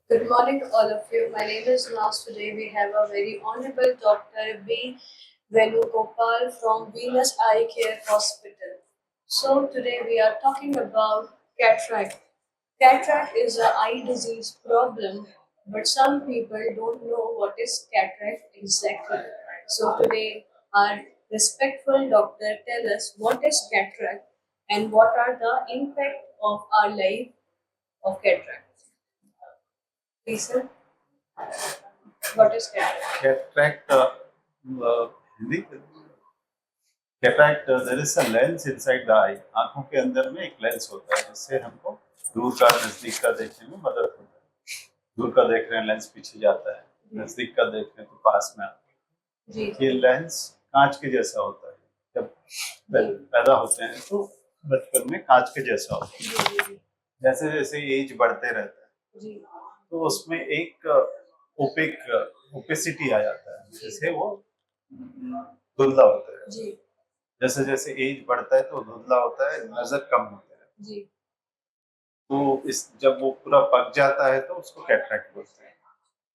Good morning, all of you. My name is Nas. Today we have a very honorable Dr. B. Venugopal from Venus Eye Care Hospital. So today we are talking about cataract. Cataract is an eye disease problem, but some people don't know what is cataract exactly. So today our respectful doctor tell us what is cataract and what are the impact of our life of cataract. Please, sir, what is cataract? Cataract, Hindi cataract there is a lens inside the eye. आंखों के अंदर में एक lens होता है जिससे हमको दूर का नजदीक का देखने में मदद होता है। दूर का देख रहे हैं लेंस पीछे जाता है, नजदीक का देख रहे हैं तो पास में आता है। ये लेंस कांच के जैसा होता है। जब पैदा होते हैं तो बचपन में कांच के जैसा होता है। जैसे जैसे एज बढ़ते रहता है तो उसमें एक ओपेसिटी आ जाता है, जिससे वो धुंधला होता है। जैसे जैसे एज बढ़ता है तो धुंधला होता है, नजर कम होता है। तो इस जब वो पूरा पक जाता है तो उसको कैटरैक्ट बोलते हैं।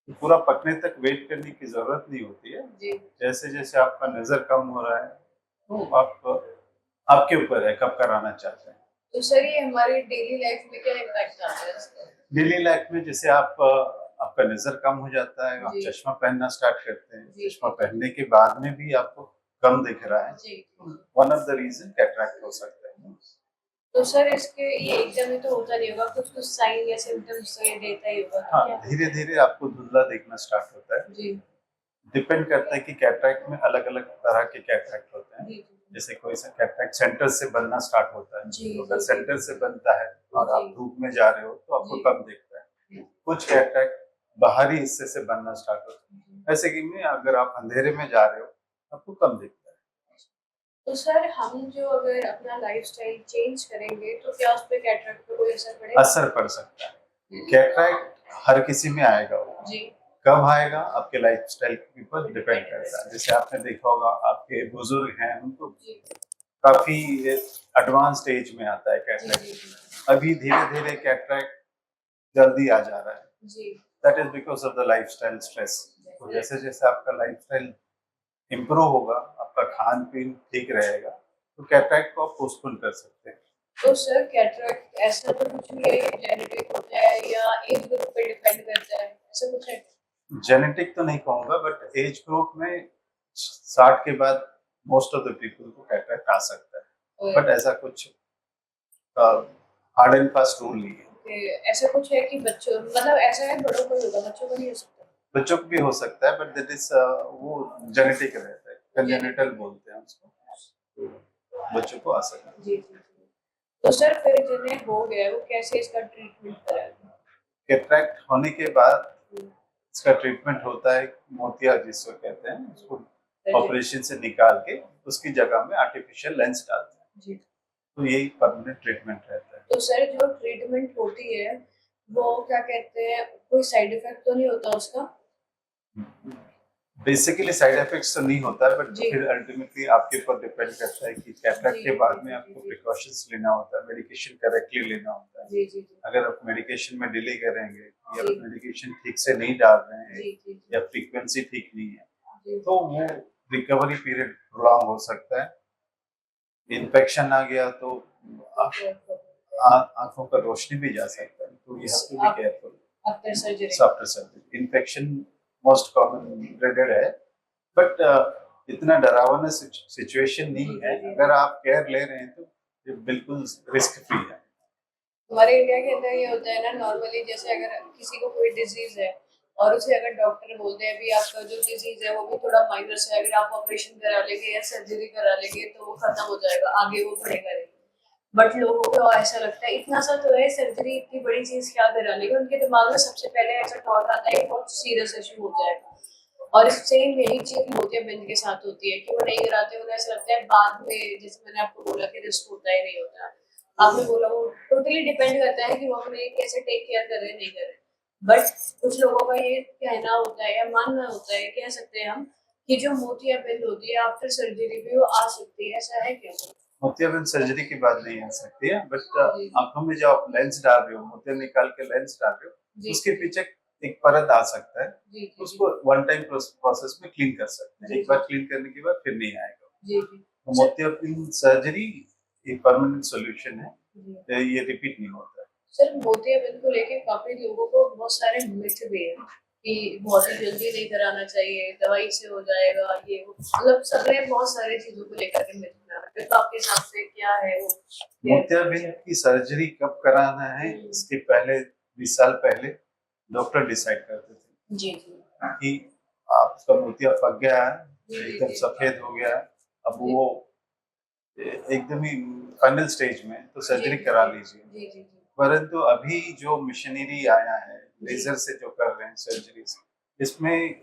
तो पूरा पकने तक वेट करने की जरूरत नहीं होती है। जैसे जैसे आपका नजर कम हो रहा है तो आपके ऊपर है कब कराना चाहते हैं। तो सर ये हमारी डेली लाइफ में क्या इम्पैक्ट आता है इसका? डेली लाइफ में जैसे आपका नजर कम हो जाता है, आप चश्मा पहनना स्टार्ट करते हैं। चश्मा पहनने के बाद में भी आपको कम दिख रहा है, one of the reason cataract हो सकता है। तो सर इसके ये एकदम ही तो होता नहीं होगा, कुछ कुछ साइन या सिम्टम्स तो ये देता ही होगा। हाँ, धीरे धीरे आपको धुंधला दिखना स्टार्ट होता है। डिपेंड करता है कि कैटरैक्ट में अलग अलग तरह के कैटरैक्ट होते हैं। जैसे कोई सा कैटरैक्ट सेंटर से बनना स्टार्ट होता है, तो अगर सेंटर से बनता है और आप धूप में जा रहे हो तो आपको कम दिखता है। कुछ कैटरैक्ट बाहरी हिस्से से बनना स्टार्ट होता है, ऐसे कि में अगर आप अंधेरे में जा रहे हो आपको कम दिखता है। तो सर हम जो अगर अपना लाइफस्टाइल चेंज करेंगे तो क्या उस पे कैटरैक्ट पे कोई असर पड़ेगा? असर पड़ सकता है। कैटरैक्ट हर किसी में आएगा वो। कब आएगा आपके लाइफस्टाइल के ऊपर डिपेंड करता है। जैसे आपने देखा होगा आपके बुजुर्ग हैं उनको काफी एडवांस स्टेज में आता है कैटरैक्ट। अभी धीरे धीरे कैटरैक्ट जल्दी आ जा रहा है। That is because of the lifestyle stress. तो जैसे जैसे आपका लाइफस्टाइल इम्प्रूव होगा, आपका खान पीन ठीक रहेगा, तो कैटरैक्ट को आप पोस्टपोन कर सकते हैं। तो सर कैटरैक्ट ऐसा तो कुछ नहीं है, जेनेटिक होता है या एज ग्रुप पे डिपेंड करता है, ऐसा कुछ है? जेनेटिक तो नहीं कहूँगा, बट एज ग्रुप में 60 के बाद मोस्ट ऑफ द पीपल को कैटरैक्ट आ सकता है, बट ऐसा कुछ हार्ड एंड फास्ट रूल नहीं है। ऐसा कुछ है कि बच्चों मतलब ऐसा है बड़ों को होगा, बच्चों को नहीं हो सकता? बच्चों को भी हो सकता है, बट दैट इज वो जेनेटिक रहता है, कंजेनिटल बोलते हैं उसको। बच्चों को आ सकता है। तो सर फिर जिन्हें हो गया वो कैसे इसका ट्रीटमेंट कराएंगे? कैटरैक्ट होने के बाद इसका ट्रीटमेंट होता है मोतिया जिसको कहते हैं, उसको ऑपरेशन से निकाल के उसकी जगह में आर्टिफिशियल लेंस डालते हैं। तो यही परमानेंट ट्रीटमेंट रहता है। तो सर जो ट्रीटमेंट होती है वो क्या कहते हैं, कोई साइड इफेक्ट तो नहीं होता उसका? बेसिकली साइड इफेक्ट्स तो नहीं होता है, बट फिर अल्टीमेटली आपके ऊपर डिपेंड करता है कि कैटरैक्ट के बाद में आपको प्रिकॉशंस लेना होता है, मेडिकेशन करेक्टली लेना होता है। अगर आप मेडिकेशन में डिले करेंगे या मेडिकेशन ठीक से नहीं डाल रहे हैं या फ्रीक्वेंसी ठीक नहीं है तो वो रिकवरी पीरियड लॉन्ग हो सकता है। इन्फेक्शन आ गया तो आंखों का रोशनी भी जा सकता है, तो you have to be careful after surgery. Infection most common dreaded है, बट इतना डरावना सिचुएशन नहीं है। अगर आप केयर ले रहे हैं तो ये बिल्कुल रिस्क फ्री है। हमारे इंडिया के अंदर ये होता है ना, नॉर्मली जैसे अगर किसी को कोई डिजीज है और उसे अगर डॉक्टर बोलते हैं अभी आपका जो डिजीज है वो भी थोड़ा माइनर है, अगर आप ऑपरेशन करा लेंगे या सर्जरी करा लेंगे तो वो खत्म हो जाएगा, आगे वो बढ़ेगा नहीं। बट लोगों को ऐसा लगता है इतना सा तो है, सर्जरी इतनी बड़ी चीज क्या करा लेंगे, उनके दिमाग में सबसे पहले ऐसा थॉट आता है बहुत सीरियस इशू हो जाएगा। और सेम यही चीज मोतियाबिंद के साथ होती है कि वो नहीं कराते, उन्हें ऐसा लगता है बाद में, जैसे मैंने आपको बोला कि रिस्क होता है नहीं होता। आपने बोला वो टोटली डिपेंड करता है कि वो अपने कैसे टेक केयर कर रहे हैं नहीं कर रहे। बट कुछ लोगों का ये कहना होता है या मानना होता है, कह सकते हैं हम, कि जो मोतियाबिंद होती है आफ्टर सर्जरी भी वो आ सकती है, ऐसा है क्या? मोतियाबिंद सर्जरी की बात नहीं आ सकती है, बट आंखों में जो आप लेंस डाल रहे हो, मोतिया निकाल के लेंस डाल रहे हो, उसके पीछे एक परत आ सकता है, जी जी उसको वन टाइम प्रोसेस में क्लीन कर सकते हैं। जी एक बार जी क्लीन करने के बाद फिर नहीं आएगा। जी जी तो सर मोतियाबिंद सर्जरी एक परमानेंट सॉल्यूशन है, जी तो ये रिपीट नहीं होता है। सर मोतियाबिंद को लेके काफी लोगों को बहुत सारे मिथ भी है कि बहुत ही जल्दी नहीं कराना चाहिए, दवाई से हो जाएगा ये वो, मतलब सबने बहुत सारी चीजों को लेकर के मिथ बना रखा है। तो आपके हिसाब से क्या है वो मोतियाबिंद की सर्जरी कब कराना है, इसके पहले 20 साल पहले डॉक्टर डिसाइड करते थे जी जी कि आपका मोतिया पक गया है, जी जी एकदम जी सफेद हो गया है, अब जी वो एकदम ही फाइनल स्टेज में, तो जी सर्जरी जी करा लीजिए। जी जी परंतु अभी जो मशीनरी आया है, लेजर से जो कर रहे हैं सर्जरी, इसमें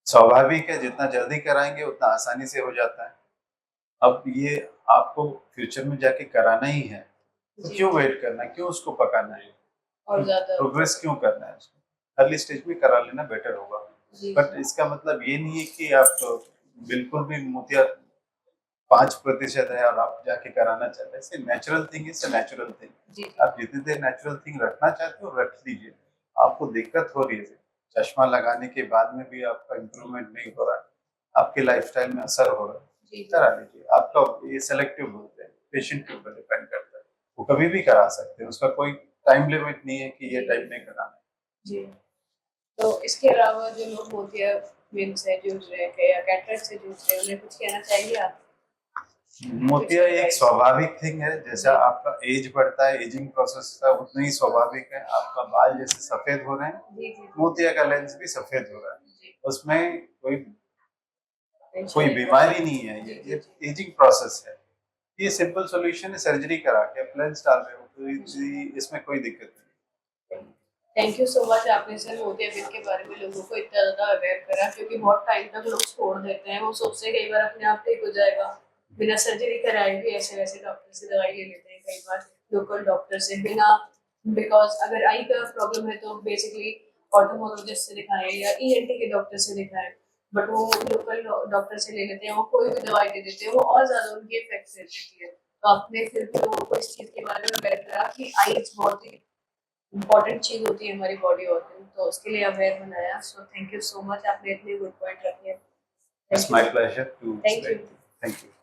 स्वाभाविक है, जितना जल्दी कराएंगे उतना आसानी से हो जाता है। अब ये आपको फ्यूचर में जाके कराना ही है, तो जी क्यों वेट करना है, क्यों उसको पकाना है, और ज्यादा प्रोग्रेस क्यों करना है उसको, अर्ली स्टेज में करा लेना बेटर होगा। जी बट इसका मतलब ये नहीं है कि आप बिल्कुल भी मोतिया 5% है और आप जाके कराना चाहते हैं। Natural thing is natural thing. जी जी आप जितनी देर नेचुरल थिंग रखना चाहते हो रख लीजिए। आपको दिक्कत हो रही है, चश्मा लगाने के बाद में भी आपका इम्प्रूवमेंट नहीं हो रहा है, आपके लाइफस्टाइल में असर हो रहा है, जी जी करा लीजिए। आपका ये सेलेक्टिव बोलते हैं, पेशेंट के ऊपर डिपेंड करता है, वो कभी भी करा सकते हैं, उसका कोई टाइम लिमिट नहीं है कि ये टाइम में कराना है। जी तो इसके अलावा जो लोग मोतियाबिंद से जूझ रहे हैं या कैटरेक्ट से जूझ रहे हैं उन्हें कुछ कहना चाहेंगे आप? मोतिया एक स्वाभाविक थिंग है, जैसा जी आपका एज बढ़ता है, एजिंग प्रोसेस का उतना ही स्वाभाविक है। आपका बाल जैसे सफेद हो रहे हैं, जी जी मोतिया का लेंस भी सफेद हो रहा है। जी उसमें कोई टेंशन कोई नहीं बीमारी नहीं है, जी जी ये जी एजिंग प्रोसेस है। ये सिंपल सॉल्यूशन है, सर्जरी करा के आप लेंस डाल रहे हो, तो इसमें कोई दिक्कत नहीं। थैंक यू सो मच, आपने सर मोतियाबिंद के बारे में लोगों को इतना ज़्यादा अवेयर करा, क्योंकि बहुत टाइम तक लोग छोड़ देते हैं। वो सोचते हैं कई बार अपने आप ठीक हो जाएगा, बिना सर्जरी कराए भी ऐसे वैसे डॉक्टर से दवाई ले लेते हैं, कई बार लोकल डॉक्टर से बिना, बिकॉज अगर आई का प्रॉब्लम है तो बेसिकली ऑर्थोमोलॉजिस्ट से दिखाएं या ईएनटी के डॉक्टर से दिखाएं, बट वो लोकल डॉक्टर से ले लेते हैं, वो कोई भी दवाई दे देते हैं, वो और ज़्यादा उनकी इफेक्ट कर देती है। तो आपने फिर भी लोगों को इस चीज़ के बारे में अवेयर करा कि आइज बहुत ही इम्पोर्टेंट चीज होती है हमारी बॉडी ऑर्गन, तो उसके लिए अवेयर बनाया। So thank you so much, आपने इतने गुड पॉइंट रखे हैं। It's thank my you pleasure to thank explain. You Thank you.